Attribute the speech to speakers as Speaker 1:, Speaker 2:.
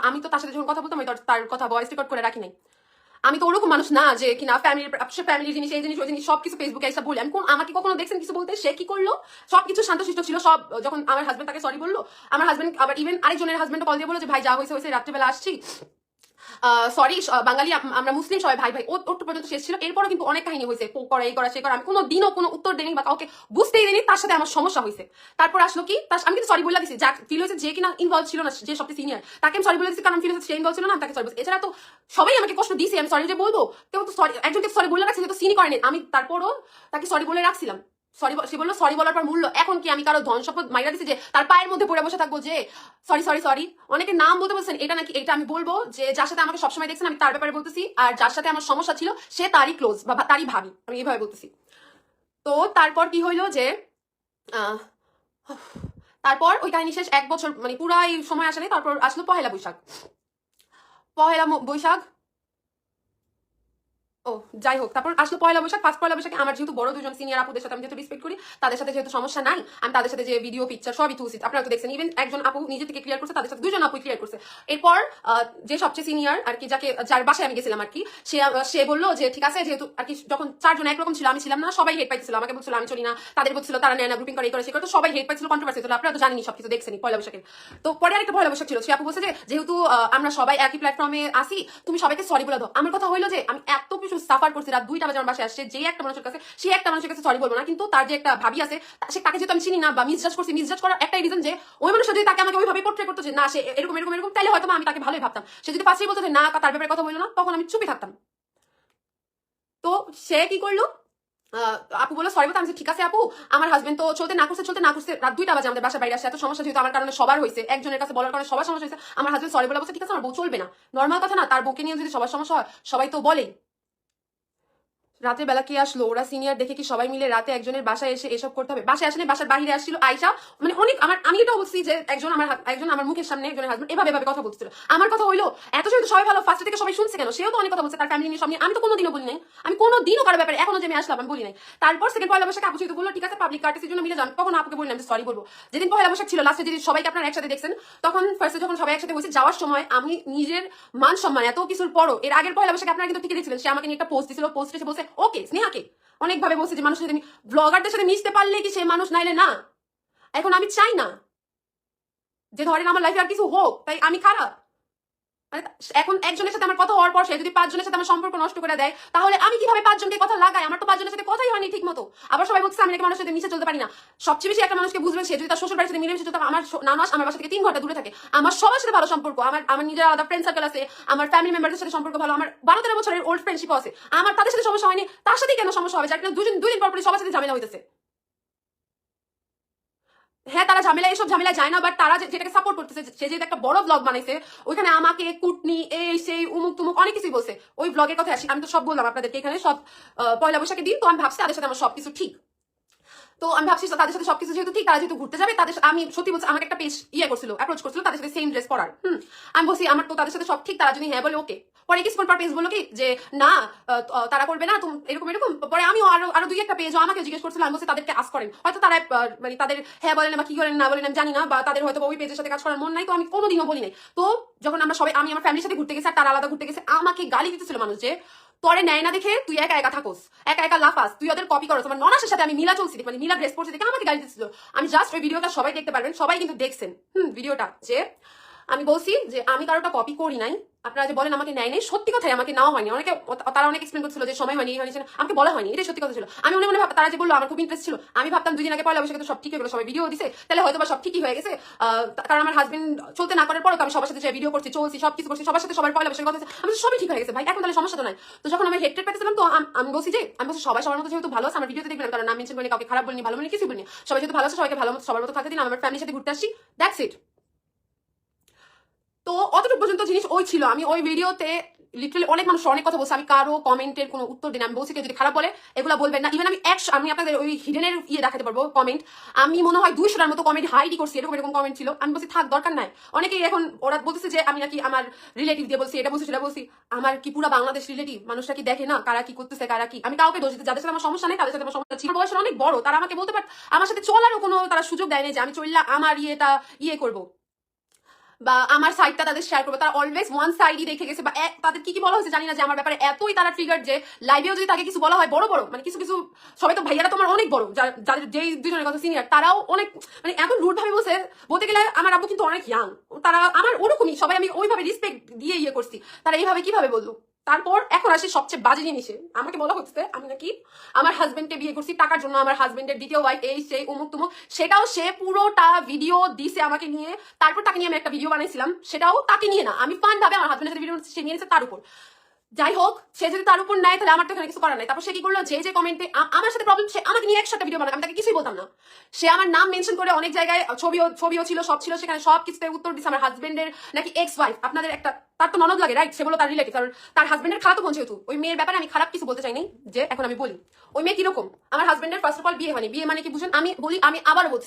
Speaker 1: আমি তো তার সাথে যখন কথা বলতাম আমি তার কথা ভয়েস রেকর্ড করে রাখি নাই। আমি তো ওরকম মানুষ না যে কিনা ফ্যামিলির জিনিস এই জিনিস ওই জিনিস সবকিছু ফেসবুকে এসে বলি। আমি আমাকে কখনো দেখছেন কিছু বলতে? সে কি করলো? সবকিছু শান্তশিষ্ট ছিল সব। যখন আমার হাজবেন্ড তাকে সরি বললো, আমার হাজবেন্ড আবার ইভেন আরেকজনের হাজবেন্ড কল দিয়ে বললো যে ভাই যা হয়েছে হয়েছে, রাত্রিবেলা আসছি, সরি, বাঙালি আমরা মুসলিম সবাই ভাই ভাই। ওটু পর্যন্ত শেষ ছিল। এরপরও কিন্তু অনেক কাহিনী হয়েছে, করা এই করা সে করা। আমি কোনো দিনও কোনো উত্তর দেইনি বা কাউকে বুঝতেই দিইনি। তার সাথে আমার সমস্যা হয়েছে। তারপর আসলো কি, আমি কিন্তু সরি বলে দিছি। যা ফিল হয়েছে, যে কিনা ইনভলভ ছিল না, যে সবচেয়ে সিনিয়র, তাকে আমি সরি বলে দিচ্ছি, কারণ ফিল হয়েছে সে ইনভলভ ছিল না, আমি তাকে সরি বলছি। এছাড়া তো সবাই আমাকে কষ্ট দিয়েছে, আমি সরি যে বলবো, কেউ তো সরি একজনকে সরি বলে রাখছি, তো সিনি করেনি। আমি তারপরও তাকে সরি বলে রাখছিলাম। সরি, সে বললো সরি বলার পর মূল্য। এখন কি আমি কারো ধন সম্পদ মাইরা দিচ্ছি যে তার পায়ের মধ্যে পড়ে বসে থাকবো যে সরি সরি সরি? অনেকে নাম বলতে বলছেন, এটা নাকি এটা আমি বলবো যে যার সাথে আমাকে সবসময় দেখছেন আমি তার ব্যাপারে বলতেছি, আর যার সাথে আমার সমস্যা ছিল সে তারই ক্লোজ বা তারই ভাবি, আমি এইভাবে বলতেছি। তো তারপর কি হইলো যে তারপর ওই কাহিনী শেষ। 1 বছর মানে পুরাই সময় আসে নাই। তারপর আসলো পহেলা বৈশাখ। পহেলা বৈশাখ, ও যাই হোক, তারপর আসলো পয়লা বৈশাখ। ফার্স্ট পয়লা বৈশাখে আমার যেহেতু বড় দুজন সিনিয়র আপুদের সাথে আমি যেহেতু রেসপেক্ট করি, তাদের সাথে যেহেতু সমস্যা নাই, আমি তাদের সাথে যে ভিডিও পিকচার সবই তুলছি, আপনারা তো দেখছেন। ইভেন একজন আপু নিজে থেকে ক্লিয়ার করছে, তাদের সাথে দুজন আপু ক্লিয়ার করছে। এরপর যে সবচেয়ে সিনিয়র আর কি, যার বাসায় আমি গেছিলাম আর কি, সে বললো যে ঠিক আছে, যেহেতু আর কি যখন 4 জন একরকম ছিল, আমি ছিলাম না, সবাই হেট পাইছিল। আমাকে বলছিল আমি চলি না, তাদের বলছিল তারা নেয় না, গ্রুপিং করে এই করে সে করে, তো সবাই হেট পাইছিল, কন্ট্রোভার্সি হলো। আপনারা তো জানেনই সবকিছু দেখছেনই পয়লা বৈশাখের। তো পরে আরেকটা পয়লা বৈশাখ ছিল, সে আপু বলছে যে যেহেতু আমরা সবাই একই প্ল্যাটফর্মে আসি, তুমি সবাইকে সরি বলে দাও। আমার কথা হইলো যে আমি এত কিছু সাফার করছি, রাত 2টা বাজে আমার বাসায় আসছে, যে একটা মানুষের কাছে, সে একটা মানুষের কাছে সরি বলবো না, কিন্তু তার যে একটা ভাবি আছে, সে তাকে যেহেতু আমি চিনি না বা মিসজাজ করছি, মিসজাজ করার একটাই রিজন যে ওই মানুষটা যদি তাকে আমাকে ওইভাবে পোর্ট্রে করতো যে না সে এরকম এরকম এরকম, তাহলে হয়তো আমি তাকে ভালোই ভাবতাম। সে যদি ফার্স্টেই বলতো যে না তার ব্যাপারে কথা বললো না, তখন আমি চুপই থাকতাম। তো সে কি করলো, আপু বলে সরি বলতে, আমি ঠিক আছে আপু, আমার হাজবেন্ড তো চলতে না করছে রাত 2টা বাজে আমাদের বাসার বাইরে আসছে। এত সমস্যা যেহেতু আমার কারণে সবার হয়েছে, একজনের কাছে বলার কারণে সবার সমস্যা হয়েছে, আমার হাজবেন্ড সরি বলে বলছে ঠিক আছে আমার বউ চলবে না। নর্মাল কথা না, তার বউকে নিয়ে যদি সবার সমস্যা হয়, সবাই তো বলেই। রাতের বেলা কে আসলো, ওরা সিনিয়র দেখে কি সবাই মিলে রাতে একজনের বাসায় এসে এসব করতে হবে? বাসায় আসেনি, বাসার বাইরে আসছিল আয়সা, মানে অনেক আমি এটাও বলছি যে একজন আমার মুখের সামনে একজনের হাজবেন্ড এভাবে কথা বলছিল। আমার কথা হইলো এত যেহেতু সবাই ভালো, ফার্স্ট থেকে সবাই শুনছে কেন? সেও তো অনেক কথা বলছে তার ফ্যামিলি নিয়ে, সব নিয়ে। আমি তো কোনোদিনও বলি নাই, আমি কোনোদিনও কারো ব্যাপারে এখনো যে আমি আসলাম আমি বলি নাই। তারপর সেকেন্ড পয়লা বৈশাখ আপু যেহেতু বললো ঠিক আছে পাবলিক কার্টিসির জন্য মিলে যান, তখন আপুকে বললাম যে সরি বলবো। যেদিন পয়লা বৈশাখ ছিল লাস্টে, যেদিন সবাইকে আপনারা একসাথে দেখছেন, তখন ফার্স্টে যখন সবাই একসাথে হয়েছে, যাওয়ার সময় আমি নিজের মান সম্মান এত কিছুর পরও, এর আগের পয়লা বৈশাখে আপনারা কিন্তু ঠিকই দেখছিলেন, সে আমাকে নিয়ে একটা পোস্ট দিছিল, পোস্ট এসে বলছে ওকে স্নেহাকে অনেকভাবে বলছে যে মানুষের সাথে ব্লগারদের সাথে মিশতে পারলে কি সে মানুষ, নাইলে না। এখন আমি চাই না যে ধরেন আমার লাইফে আর কিছু হোক তাই আমি খারাপ। মানে এখন একজনের সাথে আমার কথা হওয়ার পর সে যদি 5 জনের সাথে আমার সম্পর্ক নষ্ট করে দেয়, তাহলে আমি কিভাবে 5 জনকে কথা লাগাই? আমার তো 5 জনের সাথে কথাই হয়নি ঠিক মতো। আবার সবাই বলছে আমি নাকি মানুষের সাথে মিশে চলতে পারি না। সবচেয়ে বেশি একটা মানুষকে বুঝবে সে যদি তার শ্বশুর বাড়ির সাথে মিলেমিশে চলতে, আমার নানাস আমার বাসা থেকে 3 ঘন্টা দূরে থাকে, আমার সবার সাথে ভালো সম্পর্ক, আমার নিজের আলাদা ফ্রেন্ড সার্কেল আছে, আমার ফ্যামিলি মেম্বারদের সাথে সম্পর্ক ভালো, আমার 12-13 বছরের ওল্ড ফ্রেন্ডশিপ আছে, আমার তাদের সাথে সমস্যা হয়নি, তার সাথে কেন সমস্যা হবে? যার কিনা 2 দিন পর পরই সবার সাথে ঝামেলা হইতেছে। হ্যাঁ তারা ঝামেলা, এসব ঝামেলা যায় না, বাট তারা যেটাকে সাপোর্ট করতেছে, সে যেহেতু একটা বড় ব্লগ বানাইছে, ওইখানে আমাকে কুটনি এই সেই উমুক তুমুক অনেক কিছুই বলছে। ওই ব্লগের কথা আসি, আমি তো সব বললাম আপনাদেরকে এখানে সব। পয়লা বৈশাখের দিন তো আমি ভাবছি তাদের সাথে আমার সবকিছু ঠিক। তো আমি ভাবছি তাদের সাথে সবকিছু যেহেতু ঠিক, তারা যেহেতু ঘুরতে যাবে, তাদের আমি সত্যি বলছি, আমাকে একটা পেজ করছিল, অ্যাপ্রোচ করছিল তাদের সাথে সেম ড্রেস পরার। আমি বলছি আমার তো তাদের সাথে সব ঠিক, তারা যদি হ্যাঁ বলে ওকে। পরে কিছুক্ষণ পর পেজ বললো কি যে না তারা করবে না, তুমি এরকম এরকম। পরে আমিও আরো 2-1টা পেজ আমাকে জিজ্ঞেস করছিল, আমি বলছি তাদেরকে আস করেন, হয়তো তারা মানে তাদের হ্যাঁ বলেন বা কি করেন না বলেন আমি জানি না, বা তাদের হয়তো ওই পেজের সাথে কাজ করার মন নাই, তো আমি কোনোদিনও বলি নাই। তো যখন আমরা সবাই, আমি আমার ফ্যামিলির সাথে ঘুরতে গেছি আর তারা আলাদা ঘুরতে গেছে, আমাকে গালি দিতেছিল মানুষ যে তোরে নেয় না দেখে তুই একা একা থাকোস, একা একা লাফাস, তুই ওদের কপি করো। তোমার ননাসের সাথে আমি মিলা চলছি, মানে মিলা ড্রেস পরছি দেখে আমাকে গালি দিচ্ছিল। আমি জাস্ট ওই ভিডিওটা সবাই দেখতে পারবেন, সবাই কিন্তু দেখছেন ভিডিওটা, যে আমি বলছি যে আমি কারোটা কপি করি নাই। আপনারা যে বলেন আমাকে নেয় নাই, সত্যি কথাই আমাকে নেওয়া হয়নি। অনেকে তারা অনেক এক্সপ্লেন করছিল যে সময় হয়নি এই হয়নি, আমাকে বলা হয়নি, এটাই সত্যি কথা ছিল। আমি মনে মনে তারা যে বললো আমার খুব ইন্টারেস্ট ছিল, আমি ভাবতাম 2 দিন আগে পয়লা বৈশাখে তো সব ঠিক হয়ে গেলো, সবাই ভিডিও দিছে, তাহলে হয়তো বা সব ঠিকই হয়ে গেছে। কারণ আমার হাজবেন্ড চলতে না করার পরে তো আমি সবার সাথে ভিডিও করছি, চলছি, সবকিছু করছি, সবার সাথে সবার পয়লা বৈশাখের কথা আমি সবই ঠিক হয়ে গেছে ভাই, এখন তাহলে সমস্যা তো নাই। তো যখন আমি হেট্রেট পাইতেছিলাম, তো আমি বলছি সবাই সবার মতো যেহেতু ভালো আছে, আমার ভিডিওতে দেখবেন, কারণ নাম মেনশন করিনি, কাউকে খারাপ বলিনি, ভালো বলিনি, কিছু বলিনি, সবাই যেহেতু ভালো আছে সবাইকে ভালো সবার মতো থাকতে দিন, আমার ফ্যামিলির সাথে ঘুরতে আসছি, দ্যাটস ইট। তো অতটুকু পর্যন্ত জিনিস ওই ছিল। আমি ওই ভিডিওতে লিটারালি অনেক মানুষ অনেক কথা বলছে, আমি কারো কমেন্টের কোনো উত্তর দিন। আমি বলছি কেউ যদি খারাপ বলে এগুলো বলবেন না। ইভেন আমি আপনাদের ওই হিডেনের দেখাতে পারবো কমেন্ট, আমি মনে হয় 200টার মতো কমেন্ট হাইডই করছি, এরকম এরকম কমেন্ট ছিল। আমি বলছি থাক দরকার নাই। অনেকেই এখন ওরা বলতেছে যে আমি নাকি আমার রিলেটিভ দিয়ে বলছি, এটা বলছি সেটা বলছি। আমার কি পুরো বাংলাদেশ রিলেটিভ? মানুষটা কি দেখে না কারা কি করতেছে, কারা কি? আমি কাউকে দোষ দিতে, যাদের সাথে আমার সমস্যা নেই তাদের সাথে আমার সমস্যা ছিল। বয়সের অনেক বড়, তারা আমাকে বলতে পারে, আমার সাথে চলারও কোনো তারা সুযোগ দেয়নি যে আমি চললা আমার ইয়েটা করবো। বা আমার সাইডটা তাদের শেয়ার করবো, তারা অলওয়েজ ওয়ান সাইডই দেখে গেছে, বা তাদের কি কি বলা হয়েছে জানি না, যে আমার ব্যাপারে এতই তারা ট্রিগার যে লাইভেও যদি তাকে কিছু বলা হয় বড় বড়, মানে কিছু কিছু সবাই তো ভাইয়ারা তোমার অনেক বড়, যাদের যেই দুজনের কথা সিনিয়র, তারাও অনেক মানে এত রুড ভাবে বলছে। বলতে গেলে আমার আব্বু কিন্তু অনেক ইয়াং, তারা আমার ওরকমই সবাই, আমি ওইভাবে রেসপেক্ট দিয়ে ইয়ে করছি, তারা এইভাবে কিভাবে বললো। তারপর এখন আসে সবচেয়ে বাজে জিনিসে, আমাকে বলা হচ্ছে আমি নাকি আমার হাজবেন্ডকে বিয়ে করছি টাকার জন্য, আমার হাজবেন্ডের দ্বিতীয় ওয়াইফ এই সেই অমুক তুমুক, সেটাও সে পুরোটা ভিডিও দিছে আমাকে নিয়ে। তারপর তাকে নিয়ে আমি একটা ভিডিও বানাইছিলাম, সেটাও তাকে নিয়ে না, আমি ফান ভাবে আমার হাজবেন্ডের সাথে ভিডিও সে নিয়েছে তার উপর। যাই হোক, সে যদি তার উপর নেয় তাহলে আমার তো এখানে কিছু করার নাই। তারপর সে কি করলো, যে যে কমেন্টে আমার সাথে প্রবলেম, সে আমাকে নিয়ে একসাথে ভিডিও বানায়, আমি তাকে কিছুই বলতাম না। সে আমার নাম মেনশন করে অনেক জায়গায় ছবিও ছিল, সব ছিল, সেখানে সব কিছুতে উত্তর দিচ্ছে আমার হাজবেন্ডের নাকি এক্স ওয়াইফ, আপনাদের একটা তার তো ননদ লাগে রাইট, সে বলো তার রিলেটিভ, কারণ তার হাজবেন্ডের খারাপ বোন যেহেতু। ওই মেয়ের ব্যাপারে আমি খারাপ কিছু বলতে চাইনি, যে এখন আমি বলি ওই মেয়ে কিরকম। আমার হাজবেন্ডের ফার্স্ট অফ অল বিয়ে হয়নি, বিয়ে মানে কি বুঝেন, আমি বলি, আমি আবার বলছি